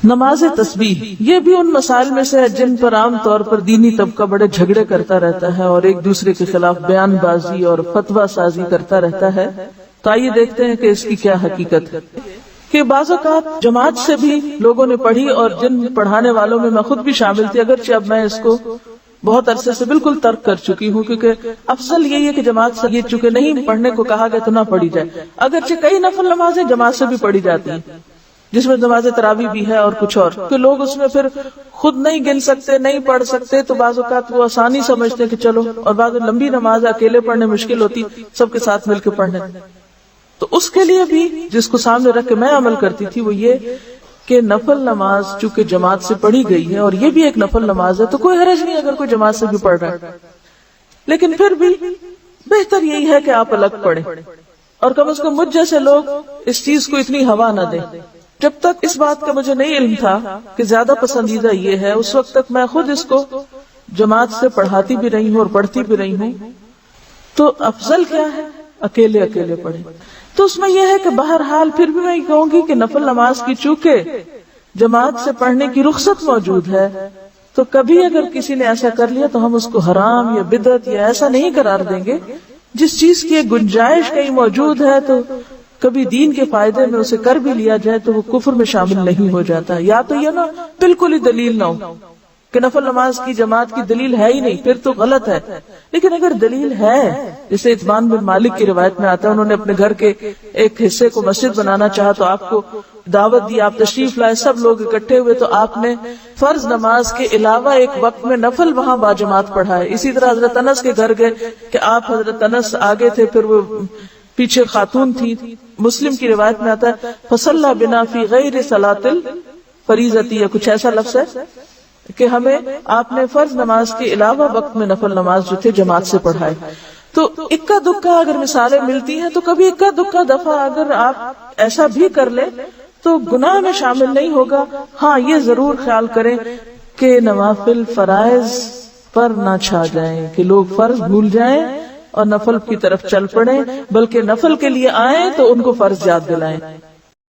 نماز تسبیح یہ بھی ان مسائل میں سے ہے جن پر عام طور پر دینی طبقہ بڑے جھگڑے کرتا رہتا ہے اور ایک دوسرے کے خلاف بیان بازی اور فتویٰ سازی کرتا رہتا ہے. تو آئیے دیکھتے ہیں کہ اس کی کیا حقیقت ہے. کہ بعض اوقات جماعت سے بھی لوگوں نے پڑھی اور جن پڑھانے والوں میں میں خود بھی شامل تھی، اگرچہ اب میں اس کو بہت عرصے سے بالکل ترک کر چکی ہوں، کیونکہ افضل یہی ہے کہ جماعت سے یہ چونکہ نہیں پڑھنے کو کہا گیا تو نہ پڑھی جائے. اگرچہ کئی نفل نمازیں جماعت سے بھی پڑھی جاتی ہیں، جس میں نماز تراویح بھی ہے اور کچھ اور، کہ لوگ اس میں پھر خود نہیں گن سکتے، نہیں پڑھ سکتے، تو بعض اوقات وہ آسانی سمجھتے کہ چلو، اور بعض لمبی نماز اکیلے پڑھنے مشکل ہوتی، سب کے ساتھ مل کے پڑھنے. تو اس کے لیے بھی جس کو سامنے رکھ کے میں عمل کرتی تھی وہ یہ کہ نفل نماز چونکہ جماعت سے پڑھی گئی ہے اور یہ بھی ایک نفل نماز ہے تو کوئی حرج نہیں اگر کوئی جماعت سے بھی پڑھ رہا ہے، لیکن پھر بھی بہتر یہی ہے کہ آپ الگ پڑھیں، اور کم از کم مجھ جیسے لوگ اس چیز کو اتنی ہوا نہ دیں. جب تک اس بات کا مجھے نہیں علم تھا کہ زیادہ پسندیدہ یہ ہے، اس وقت تک میں خود اس کو جماعت سے پڑھاتی بھی رہی ہوں اور پڑھتی بھی رہی ہوں. تو افضل کیا ہے؟ اکیلے اکیلے پڑھیں. تو اس میں یہ ہے کہ بہرحال پھر بھی میں یہ کہوں گی کہ نفل نماز کی چونکہ جماعت سے پڑھنے کی رخصت موجود ہے، تو کبھی اگر کسی نے ایسا کر لیا تو ہم اس کو حرام یا بدعت یا ایسا نہیں قرار دیں گے. جس چیز کی ایک گنجائش کہیں موجود ہے تو کبھی دین کے فائدے میں اسے کر بھی لیا جائے تو وہ کفر میں شامل نہیں ہو جاتا. یا تو یہ نا بالکل ہی دلیل نہ ہو کہ نفل نماز کی جماعت کی دلیل ہے ہی نہیں، پھر تو غلط ہے. لیکن اگر دلیل ہے، جیسے عثمان بن مالک کی روایت میں آتا ہے، انہوں نے اپنے گھر کے ایک حصے کو مسجد بنانا چاہا تو آپ کو دعوت دی، آپ تشریف لائے، سب لوگ اکٹھے ہوئے تو آپ نے فرض نماز کے علاوہ ایک وقت میں نفل وہاں باجماعت پڑھائے. اسی طرح حضرت انس کے گھر گئے کہ آپ حضرت انس آگے تھے، پھر وہ پیچھے خاتون تھی. مسلم کی روایت میں آتا ہے فصلی بنا فی غیر صلاۃ الفریضۃ، یا کچھ ایسا لفظ ہے کہ ہمیں آپ نے فرض نماز کے علاوہ وقت میں نفل نماز جو تھے جماعت سے پڑھائے. تو اکا دکا اگر مثالیں ملتی ہیں تو کبھی اکا دکا دفعہ اگر آپ ایسا بھی کر لیں تو گناہ میں شامل نہیں ہوگا. ہاں یہ ضرور خیال کریں کہ نوافل فرائض پر نہ چھا جائیں، کہ لوگ فرض بھول جائیں اور نفل کی طرف چل پڑیں، بلکہ نفل کے لیے آئیں تو ان کو فرض یاد دلائیں.